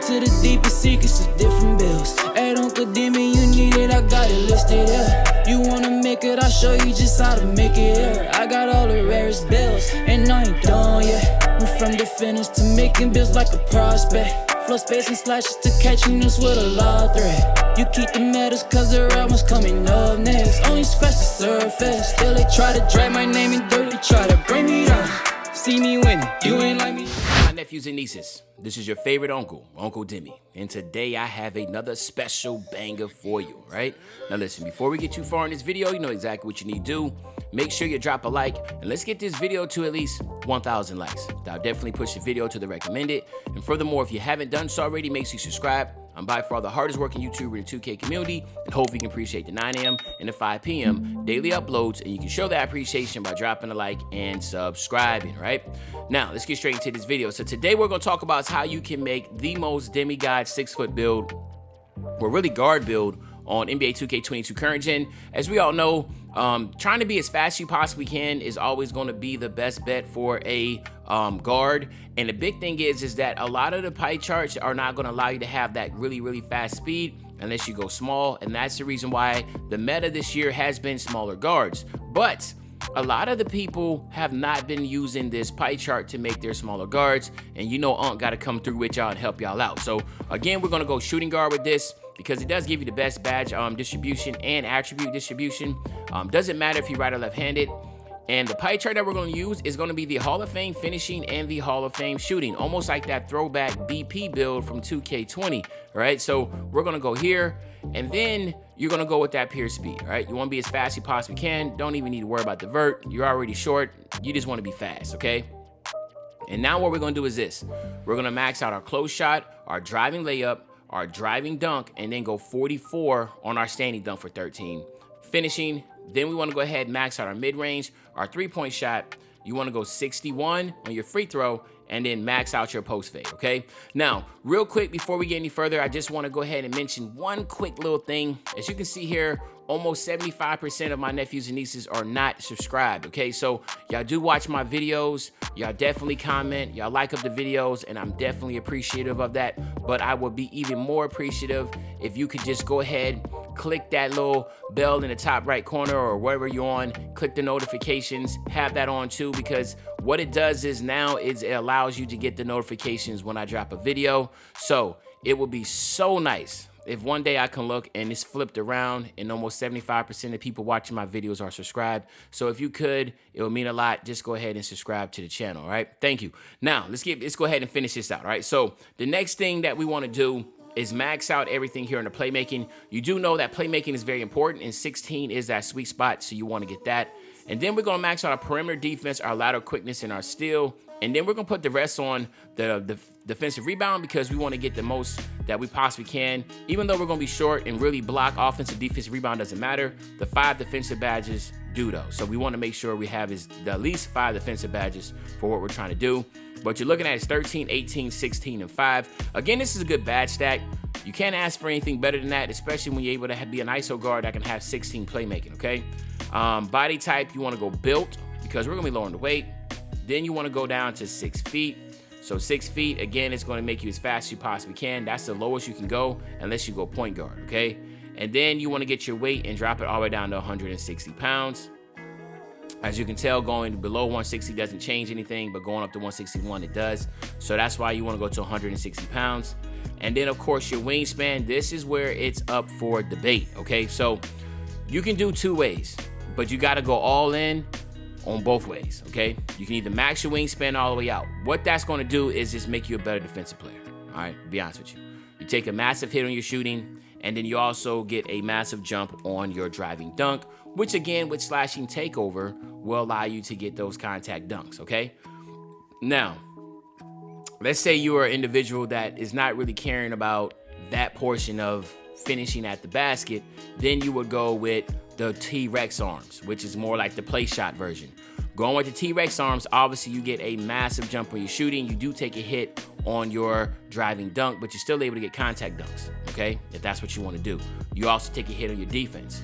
to the deepest secrets of different bills. Hey, Uncle Demi, you need it, I got it listed here. You wanna make it, I'll show you just how to make it here. I got all the rarest bills, and I ain't done yet. Went from the finish to making bills like a prospect. Flow space and slashes to catching us with a law threat. You keep the medals cause the right one's coming up next. Only scratch the surface. Still they try to drag my name in dirt, they try to bring me down. See me winning, you ain't like me. My nephews and nieces, this is your favorite uncle, Uncle Demi. And today I have another special banger for you, right? Now listen, before we get too far in this video, you know exactly what you need to do. Make sure you drop a like, and let's get this video to at least 1,000 likes. That'll definitely push the video to the recommended. And furthermore, if you haven't done so already, make sure you subscribe. I'm by far the hardest working YouTuber in the 2K community, and hopefully you can appreciate the 9 a.m. and the 5 p.m. daily uploads, and you can show that appreciation by dropping a like and subscribing, right? Now, let's get straight into this video. So today we're going to talk about how you can make the most Demigod 6-foot build, or really guard build, on NBA 2K22 current gen. As we all know, trying to be as fast as you possibly can is always going to be the best bet for a guard. And the big thing is that a lot of the pie charts are not going to allow you to have that really fast speed unless you go small. And that's the reason why the meta this year has been smaller guards. But a lot of the people have not been using this pie chart to make their smaller guards. And you know Unc got to come through with y'all and help y'all out. So again, we're going to go shooting guard with this, because it does give you the best badge distribution and attribute distribution. Doesn't matter if you right or left-handed. And the pie chart that we're going to use is going to be the Hall of Fame finishing and the Hall of Fame shooting, almost like that throwback BP build from 2K20, right? So we're going to go here, and then you're going to go with that pure speed, right? You want to be as fast as you possibly can. Don't even need to worry about the vert. You're already short. You just want to be fast, okay? And now what we're going to do is this. We're going to max out our close shot, our driving layup, our driving dunk, and then go 44 on our standing dunk for 13. Finishing, then we want to go ahead and max out our mid-range, our three-point shot. You want to go 61 on your free throw, and then max out your post fade, okay? Now, real quick, before we get any further, I just want to go ahead and mention one quick little thing. As you can see here, almost 75% of my nephews and nieces are not subscribed, okay? So y'all do watch my videos, y'all definitely comment, y'all like up the videos, and I'm definitely appreciative of that. But I would be even more appreciative if you could just go ahead, click that little bell in the top right corner or wherever you're on, click the notifications, have that on too, because what it does is now it allows you to get the notifications when I drop a video. So it would be so nice if one day I can look and it's flipped around and almost 75% of people watching my videos are subscribed. So if you could, it would mean a lot. Just go ahead and subscribe to the channel, all right? Thank you. Now, let's go ahead and finish this out, all right? So the next thing that we want to do is max out everything here in the playmaking. You do know that playmaking is very important, and 16 is that sweet spot, so you want to get that. And then we're going to max out our perimeter defense, our lateral quickness, and our steal. And then we're going to put the rest on the defensive rebound, because we want to get the most that we possibly can. Even though we're going to be short and really block offensive, defensive rebound doesn't matter. The 5 defensive badges do, though. So we want to make sure we have at least 5 defensive badges for what we're trying to do. What you're looking at is 13, 18, 16, and 5. Again, this is a good badge stack. You can't ask for anything better than that, especially when you're able to be an ISO guard that can have 16 playmaking, okay? Body type, you want to go built, because we're going to be lowering the weight. Then you want to go down to 6 feet. So 6 feet, again, it's going to make you as fast as you possibly can. That's the lowest you can go unless you go point guard, okay? And then you want to get your weight and drop it all the way down to 160 pounds. As you can tell, going below 160 doesn't change anything, but going up to 161, it does. So that's why you want to go to 160 pounds. And then, of course, your wingspan, this is where it's up for debate, okay? So you can do 2 ways, but you got to go all in on both ways, okay? You can either max your wingspan all the way out. What that's going to do is just make you a better defensive player, all right? To be honest with you. You take a massive hit on your shooting, and then you also get a massive jump on your driving dunk, which again, with slashing takeover, will allow you to get those contact dunks, okay? Now, let's say you are an individual that is not really caring about that portion of finishing at the basket, then you would go with the T-Rex arms, which is more like the play shot version. Going with the T-Rex arms, obviously you get a massive jump on your shooting. You do take a hit on your driving dunk, but you're still able to get contact dunks, okay? If that's what you want to do. You also take a hit on your defense.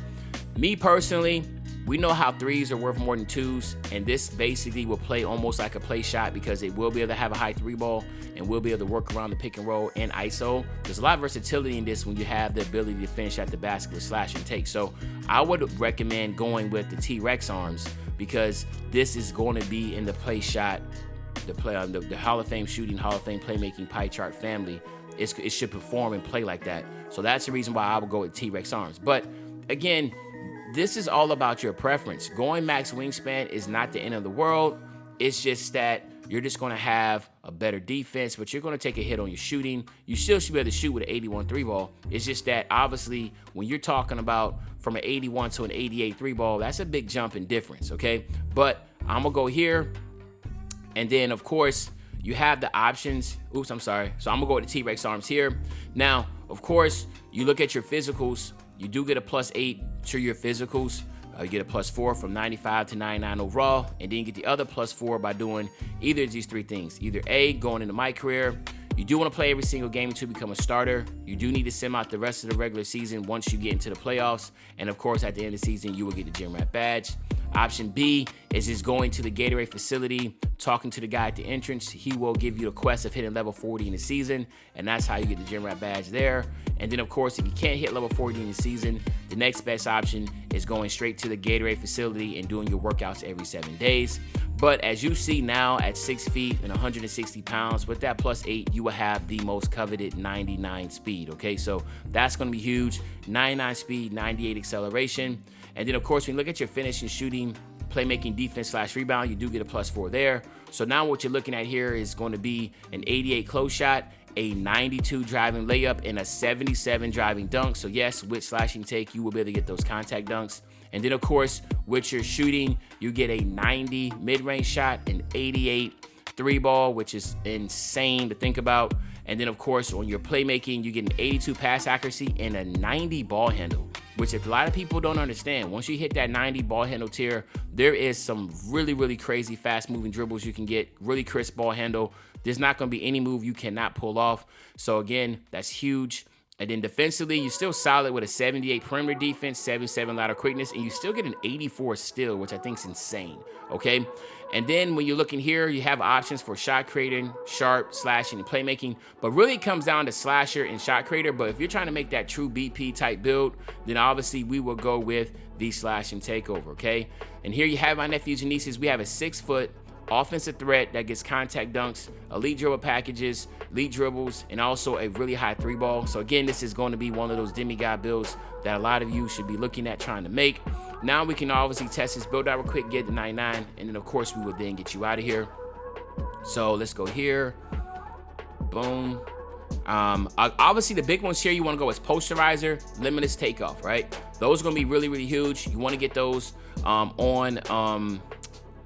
Me personally, we know how threes are worth more than twos, and this basically will play almost like a play shot because it will be able to have a high three ball and will be able to work around the pick and roll and ISO. There's a lot of versatility in this when you have the ability to finish at the basket with slash and take. So I would recommend going with the T-Rex arms because this is going to be in the play shot, the Hall of Fame shooting, Hall of Fame playmaking pie chart family. It should perform and play like that. So that's the reason why I would go with T-Rex arms. But again, this is all about your preference. Going max wingspan is not the end of the world. It's just that you're just going to have a better defense, but you're going to take a hit on your shooting. You still should be able to shoot with an 81 3 ball. It's just that obviously when you're talking about from an 81 to an 88 3 ball, that's a big jump in difference, okay? But I'm going to go here. And then, of course, you have the options. Oops, I'm sorry. So I'm going to go with the T-Rex arms here. Now, of course, you look at your physicals. You do get a +8 to your physicals. You get a +4 from 95 to 99 overall. And then you get the other +4 by doing either of these three things. Either A, going into my career. You do want to play every single game to become a starter. You do need to sim out the rest of the regular season once you get into the playoffs. And of course, at the end of the season, you will get the Gym Rat badge. Option B is just going to the Gatorade facility, talking to the guy at the entrance. He will give you the quest of hitting level 40 in the season, and that's how you get the Gym Rat badge there. And then, of course, if you can't hit level 40 in the season, the next best option is going straight to the Gatorade facility and doing your workouts every 7 days. But as you see now at 6 feet and 160 pounds, with that +8, you will have the most coveted 99 speed, okay? So that's going to be huge. 99 speed, 98 acceleration. And then, of course, when you look at your finishing, shooting, playmaking, defense / rebound, you do get a +4 there. So now what you're looking at here is going to be an 88 close shot, a 92 driving layup, and a 77 driving dunk. So yes, with slashing take, you will be able to get those contact dunks. And then, of course, with your shooting, you get a 90 mid-range shot, an 88 three ball, which is insane to think about. And then, of course, on your playmaking, you get an 82 pass accuracy and a 90 ball handle, which if a lot of people don't understand, once you hit that 90 ball handle tier, there is some really, really crazy fast-moving dribbles you can get, really crisp ball handle. There's not going to be any move you cannot pull off. So, again, that's huge. And then defensively, you're still solid with a 78 perimeter defense, 77 lateral quickness, and you still get an 84 steal, which I think is insane, okay? And then when you're looking here, you have options for shot creating, sharp, slashing, and playmaking, but really it comes down to slasher and shot creator. But if you're trying to make that true BP type build, then obviously we will go with the slash and takeover, okay? And here you have my nephews and nieces. We have a 6-foot offensive threat that gets contact dunks, elite dribble packages, elite dribbles, and also a really high three ball. So again, this is going to be one of those demigod builds that a lot of you should be looking at trying to make. Now we can obviously test this build out real quick, get the 99, and then of course we will then get you out of here. So let's go here. Boom. Obviously the big ones here you want to go as posterizer, limitless takeoff, right? Those are going to be really, really huge. You want to get those on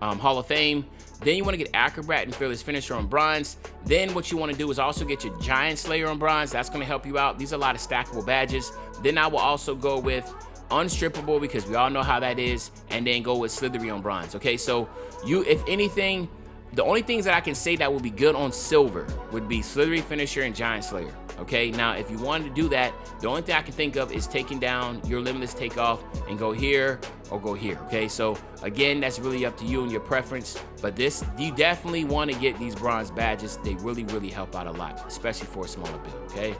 Hall of Fame. Then you want to get Acrobat and Fearless Finisher on bronze. Then what you want to do is also get your Giant Slayer on bronze. That's going to help you out. These are a lot of stackable badges. Then I will also go with Unstrippable because we all know how that is. And then go with Slithery on bronze. Okay, so you, if anything, the only things that I can say that would be good on silver would be Slithery Finisher and Giant Slayer. Okay, now if you wanted to do that, the only thing I can think of is taking down your limitless takeoff and go here or go here. Okay, so again, that's really up to you and your preference. But this, you definitely want to get these bronze badges. They really, really help out a lot, especially for a smaller build. Okay,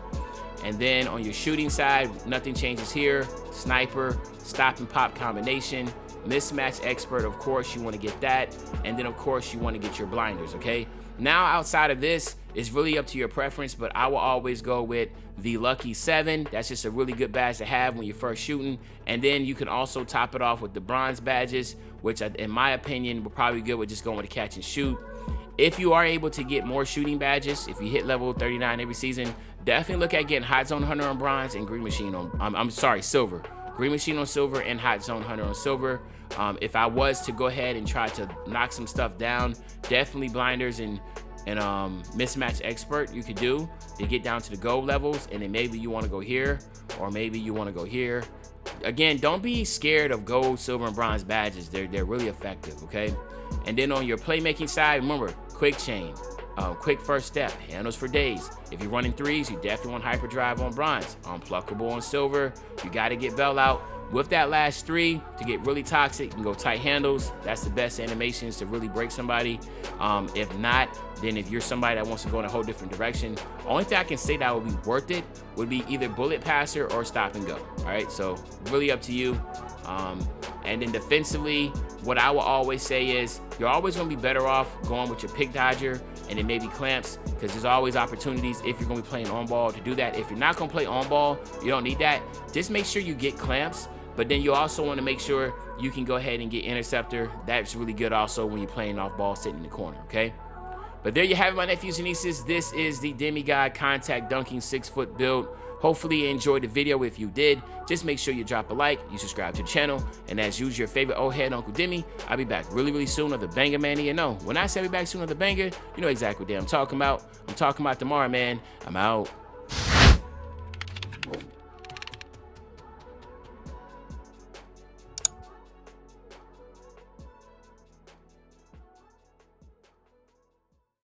and then on your shooting side, nothing changes here. Sniper, stop and pop combination, mismatch expert, of course you want to get that. And then of course you want to get your blinders. Okay, now outside of this, it's really up to your preference, but I will always go with the Lucky 7. That's just a really good badge to have when you're first shooting. And then you can also top it off with the bronze badges, which in my opinion, will probably be good with just going with a catch and shoot. If you are able to get more shooting badges, if you hit level 39 every season, definitely look at getting Hot Zone Hunter on bronze and Green Machine on, silver. Green Machine on silver and Hot Zone Hunter on silver. If I was to go ahead and try to knock some stuff down, definitely blinders and mismatch expert you could do to get down to the gold levels. And then maybe you want to go here or maybe you want to go here. Again, don't be scared of gold, silver, and bronze badges. They're really effective, okay? And then on your playmaking side, remember, quick chain, quick first step, handles for days. If you're running threes, you definitely want hyperdrive on bronze. Unpluckable on silver, you got to get bell out. With that last 3, to get really toxic, you can go tight handles. That's the best animations to really break somebody. If not, then if you're somebody that wants to go in a whole different direction, only thing I can say that would be worth it would be either bullet passer or stop and go. All right, so really up to you. And then defensively, what I will always say is you're always going to be better off going with your pick dodger and then maybe clamps, because there's always opportunities if you're going to be playing on ball to do that. If you're not going to play on ball, you don't need that. Just make sure you get clamps, but then you also want to make sure you can go ahead and get interceptor. That's really good also when you're playing off ball sitting in the corner, okay? But there you have it, my nephews and nieces. This is the Demigod contact dunking 6-foot build. Hopefully you enjoyed the video. If you did, just make sure you drop a like, you subscribe to the channel, and as usual, your favorite old head, Uncle Demi. I'll be back really, really soon with the banger, man. You know, when I say I'll be back soon with the banger, you know exactly what I'm talking about. I'm talking about tomorrow, man. I'm out.